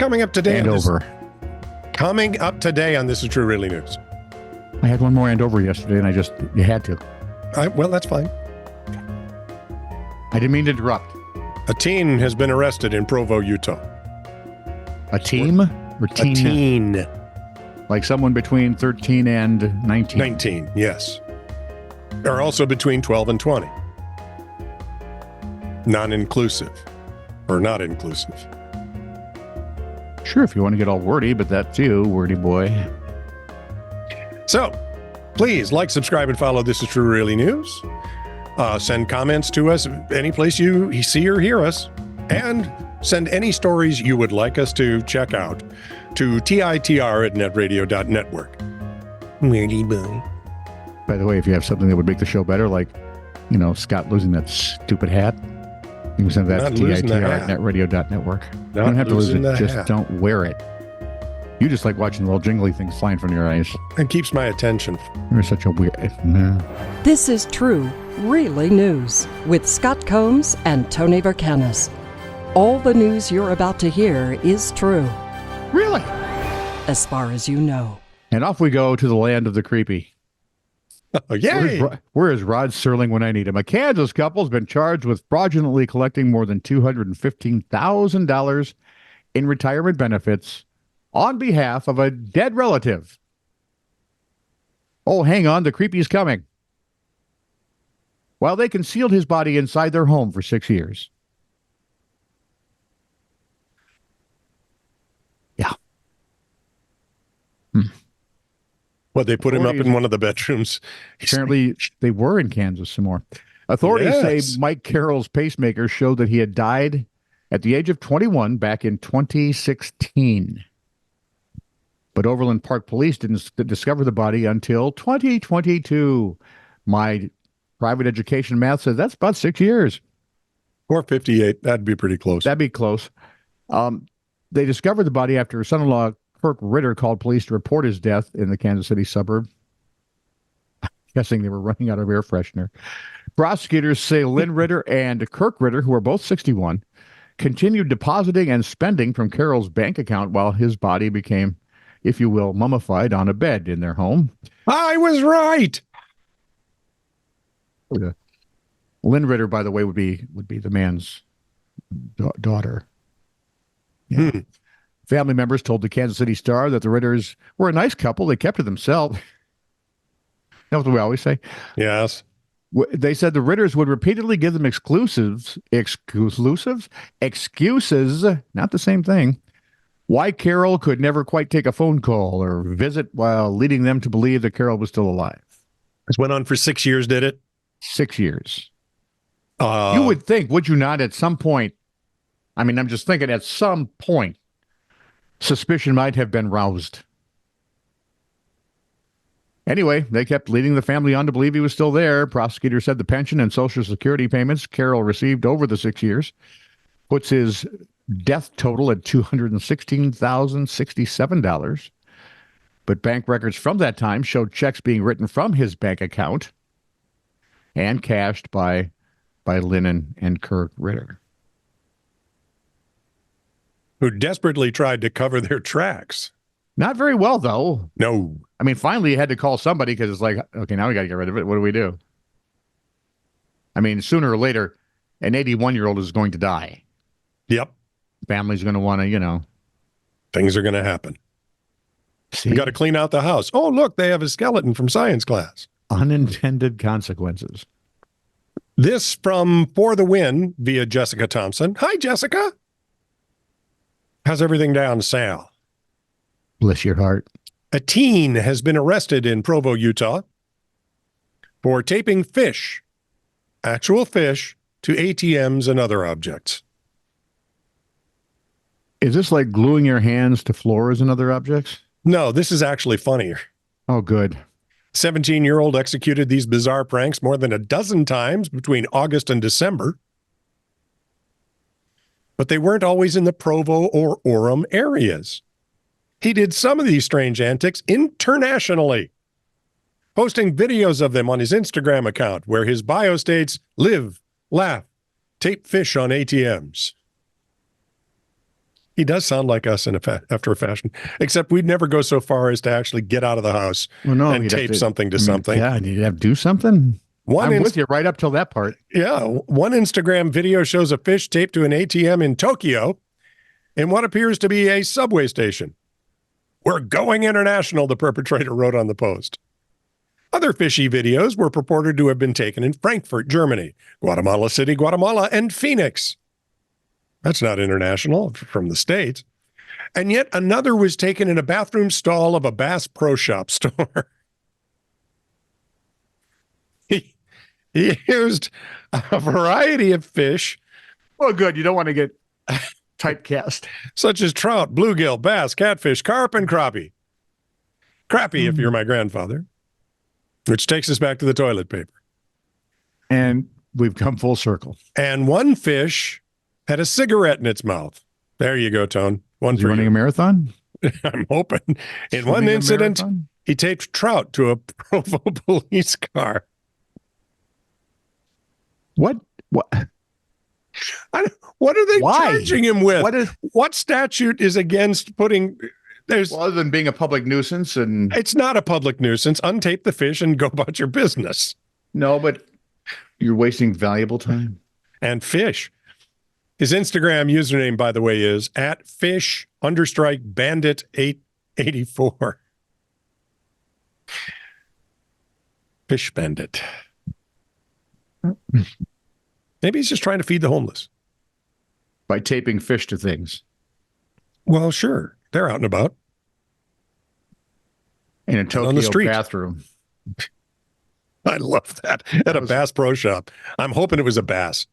coming up today? And over. Coming up today on This Is True Really News. I had one more and over yesterday, and you had to. Well, that's fine. I didn't mean to interrupt. A teen has been arrested in Provo, Utah. A team or teen? A teen. Like someone between 13 and 19? 19, yes. Or also between 12 and 20. Non-inclusive. Or not inclusive. Sure, if you want to get all wordy, but that's you, wordy boy. So, please like, subscribe, and follow This Is True Really News. Send comments to us any place you see or hear us. And send any stories you would like us to check out to TITR@netradio.network. Weirdy boy. By the way, if you have something that would make the show better, like, Scott losing that stupid hat, you can send that to TITR@netradio.network. You don't have to lose it, just don't wear it. You just like watching little jingly things flying from your eyes. It keeps my attention. You're such a weird... This is True, Really News with Scott Combs and Tony Vercanis. All the news you're about to hear is true. Really? As far as you know. And off we go to the land of the creepy. Oh, yay! Where is Rod Serling when I need him? A Kansas couple has been charged with fraudulently collecting more than $215,000 in retirement benefits on behalf of a dead relative. Oh, hang on, the creepy's coming. While they concealed his body inside their home for 6 years. Yeah. What, they put him up in one of the bedrooms? Apparently, they were in Kansas some more. Authorities say Mike Carroll's pacemaker showed that he had died at the age of 21 back in 2016. But Overland Park Police didn't discover the body until 2022. My private education math says that's about 6 years. Or 58. That'd be pretty close. That'd be close. They discovered the body after son-in-law Kirk Ritter called police to report his death in the Kansas City suburb. I'm guessing they were running out of air freshener. Prosecutors say Lynn Ritter and Kirk Ritter, who are both 61, continued depositing and spending from Carroll's bank account while his body became, if you will, mummified on a bed in their home. I was right. Yeah. Lynn Ritter, by the way, would be the man's daughter. Yeah. Family members told the Kansas City Star that the Ritters were a nice couple. They kept to themselves. That's what we always say. Yes. They said the Ritters would repeatedly give them excuses, not the same thing, why Carroll could never quite take a phone call or visit, while leading them to believe that Carroll was still alive. This went on for 6 years, did it? 6 years. You would think, would you not, at some point, I mean, I'm just thinking at some point, suspicion might have been roused. Anyway, they kept leading the family on to believe he was still there. Prosecutors said the pension and Social Security payments Carroll received over the 6 years puts his death total at $216,067. But bank records from that time showed checks being written from his bank account and cashed by Lynn and Kirk Ritter, who desperately tried to cover their tracks. Not very well, though. No. I mean, finally, you had to call somebody because it's like, okay, now we got to get rid of it. What do we do? I mean, sooner or later, an 81-year-old is going to die. Yep. Family's going to want to, Things are going to happen. See? You got to clean out the house. Oh, look, they have a skeleton from science class. Unintended consequences. This from For the Win via Jessica Thompson. Hi, Jessica. How's everything down, Sal? Bless your heart. A teen has been arrested in Provo, Utah, for taping fish, actual fish, to ATMs and other objects. Is this like gluing your hands to floors and other objects? No, this is actually funnier. Oh, good. 17-year-old executed these bizarre pranks more than a dozen times between August and December. But they weren't always in the Provo or Orem areas. He did some of these strange antics internationally, posting videos of them on his Instagram account, where his bio states, live, laugh, tape fish on ATMs. He does sound like us after a fashion, except we'd never go so far as to actually get out of the house and tape something to something. Yeah, you'd have to do something. I'm with you right up till that part. Yeah. One Instagram video shows a fish taped to an ATM in Tokyo in what appears to be a subway station. "We're going international," the perpetrator wrote on the post. Other fishy videos were purported to have been taken in Frankfurt, Germany, Guatemala City, Guatemala, and Phoenix. That's not international, from the States. And yet another was taken in a bathroom stall of a Bass Pro Shop store. He used a variety of fish. Well, good. You don't want to get typecast. Such as trout, bluegill, bass, catfish, carp, and crappie. Crappie, if you're my grandfather. Which takes us back to the toilet paper. And we've come full circle. And one fish had a cigarette in its mouth. There you go, Tone. One for running you. A marathon? I'm hoping. In one incident, he taped trout to a Provo police car. What? What are they charging him with? What statute is against putting... other than being a public nuisance, and it's not a public nuisance. Untape the fish and go about your business. No, but you're wasting valuable time. And fish. His Instagram username, by the way, is @fish_bandit884. Fish bandit. Maybe he's just trying to feed the homeless. By taping fish to things. Well, sure. They're out and about. In a Tokyo bathroom. I love that. At a Bass Pro Shop. I'm hoping it was a bass.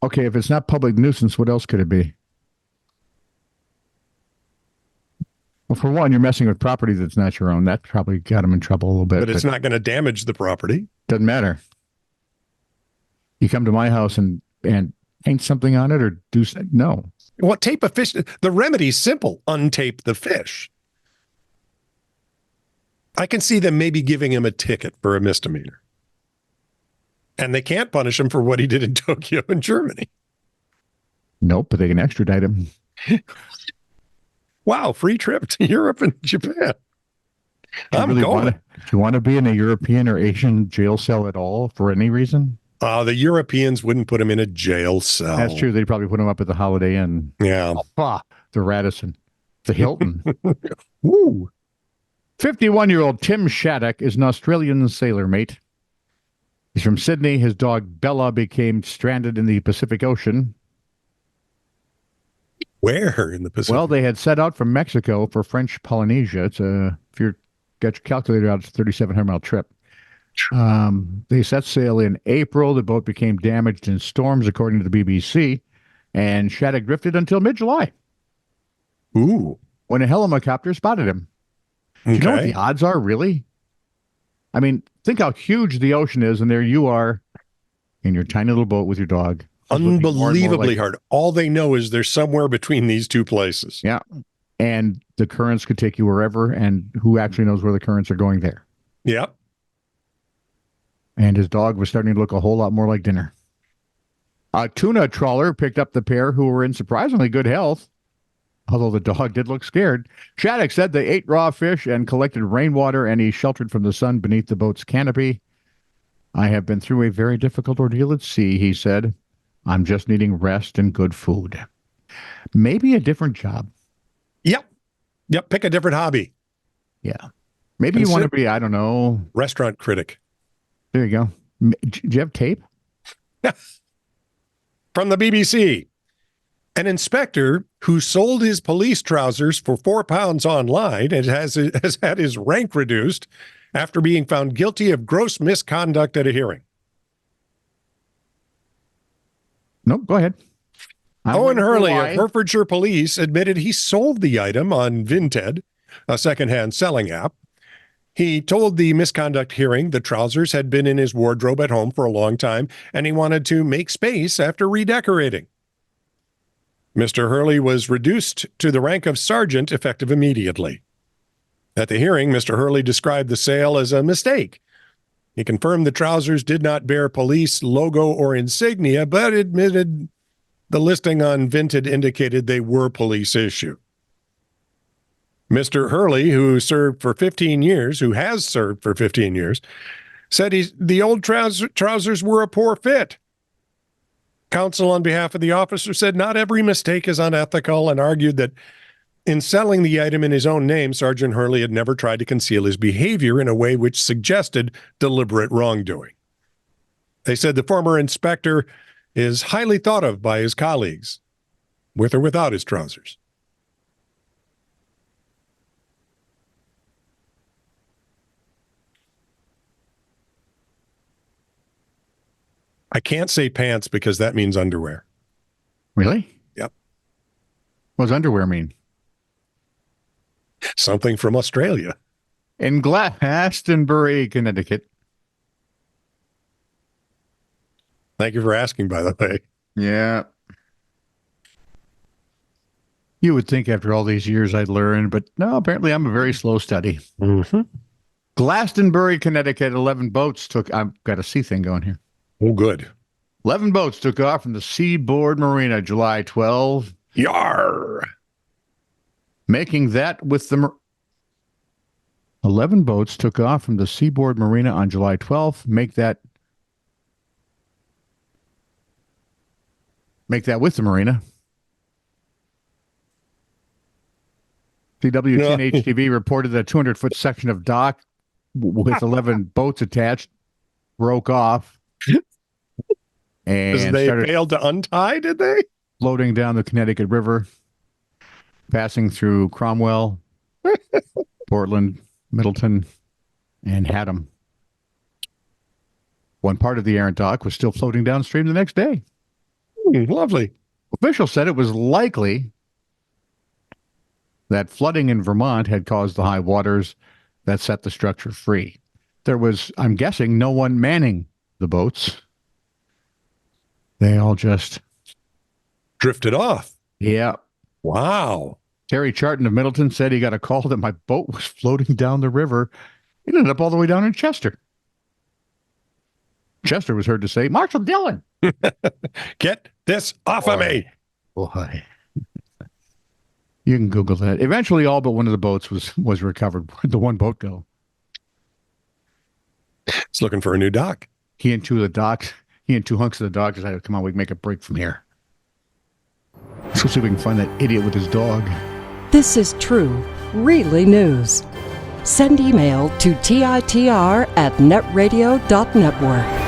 Okay, if it's not public nuisance, what else could it be? Well, for one, you're messing with property that's not your own. That probably got him in trouble a little bit. But it's not going to damage the property. Doesn't matter. You come to my house and paint something on it or do no. What, tape a fish? The remedy's simple. Untape the fish. I can see them maybe giving him a ticket for a misdemeanor. And they can't punish him for what he did in Tokyo and Germany. Nope, but they can extradite him. Wow, free trip to Europe and Japan. I'm really going. Do you want to be in a European or Asian jail cell at all for any reason? The Europeans wouldn't put him in a jail cell. That's true. They'd probably put him up at the Holiday Inn. Yeah. The Radisson. The Hilton. Woo. 51-year-old Tim Shattuck is an Australian sailor mate. He's from Sydney. His dog Bella became stranded in the Pacific Ocean. Where in the Pacific? Well, they had set out from Mexico for French Polynesia. It's if you're got your calculator out, it's a 3,700-mile trip. They set sail in April. The boat became damaged in storms, according to the BBC, and Shattuck drifted until mid-July. Ooh. When a helicopter spotted him. Do you know what the odds are, really? I mean, think how huge the ocean is, and there you are in your tiny little boat with your dog. Unbelievably hard. All they know is they're somewhere between these two places. Yeah. And the currents could take you wherever, and who actually knows where the currents are going there? Yep. And his dog was starting to look a whole lot more like dinner. A tuna trawler picked up the pair, who were in surprisingly good health, although the dog did look scared. Shattuck said they ate raw fish and collected rainwater, and he sheltered from the sun beneath the boat's canopy. "I have been through a very difficult ordeal at sea," he said. "I'm just needing rest and good food." Maybe a different job. Yep. Pick a different hobby. Yeah. Maybe you want to be, I don't know. Restaurant critic. There you go. Do you have tape? From the BBC. An inspector who sold his police trousers for £4 online and has had his rank reduced after being found guilty of gross misconduct at a hearing. Nope, go ahead. Owen Hurley of Herefordshire Police admitted he sold the item on Vinted, a secondhand selling app. He told the misconduct hearing the trousers had been in his wardrobe at home for a long time, and he wanted to make space after redecorating. Mr. Hurley was reduced to the rank of sergeant effective immediately. At the hearing, Mr. Hurley described the sale as a mistake. He confirmed the trousers did not bear police logo or insignia, but admitted the listing on Vinted indicated they were police issue. Mr. Hurley, who has served for 15 years, said the old trousers were a poor fit. Counsel on behalf of the officer said not every mistake is unethical and argued that in selling the item in his own name, Sergeant Hurley had never tried to conceal his behavior in a way which suggested deliberate wrongdoing. They said the former inspector is highly thought of by his colleagues, with or without his trousers. I can't say pants because that means underwear. Really? Yep. What does underwear mean? Something from Australia. In Glastonbury, Connecticut. Thank you for asking, by the way. Yeah. You would think after all these years I'd learn, but no, apparently I'm a very slow study. Mm-hmm. Glastonbury, Connecticut, 11 boats took... I've got a sea thing going here. Oh, good. 11 boats took off from the Seaboard Marina July 12. Yar! Making that with the... 11 boats took off from the Seaboard Marina on July 12th. Make that with the marina. CW10 HTV reported that a 200-foot section of dock with 11 boats attached broke off and they started failed to untie, did they? floating down the Connecticut River, passing through Cromwell, Portland, Middleton, and Haddam. One part of the errant dock was still floating downstream the next day. Lovely. Officials Said it was likely that flooding in Vermont had caused the high waters that set the structure free. There was, I'm guessing, no one manning the boats. They all just drifted off. Yeah. Wow. Terry Charton of Middleton said he got a call that my boat was floating down the river. It ended up all the way down in Chester. Chester was heard to say, Marshall Dillon. Get this off of me. Boy. You can Google that. Eventually, all but one of the boats was recovered. Where'd the one boat go? It's looking for a new dock. He and two hunks of the dock decided, come on, we can make a break from here. Let's go see if we can find that idiot with his dog. This is true, really news. Send email to TITR@netradio.network.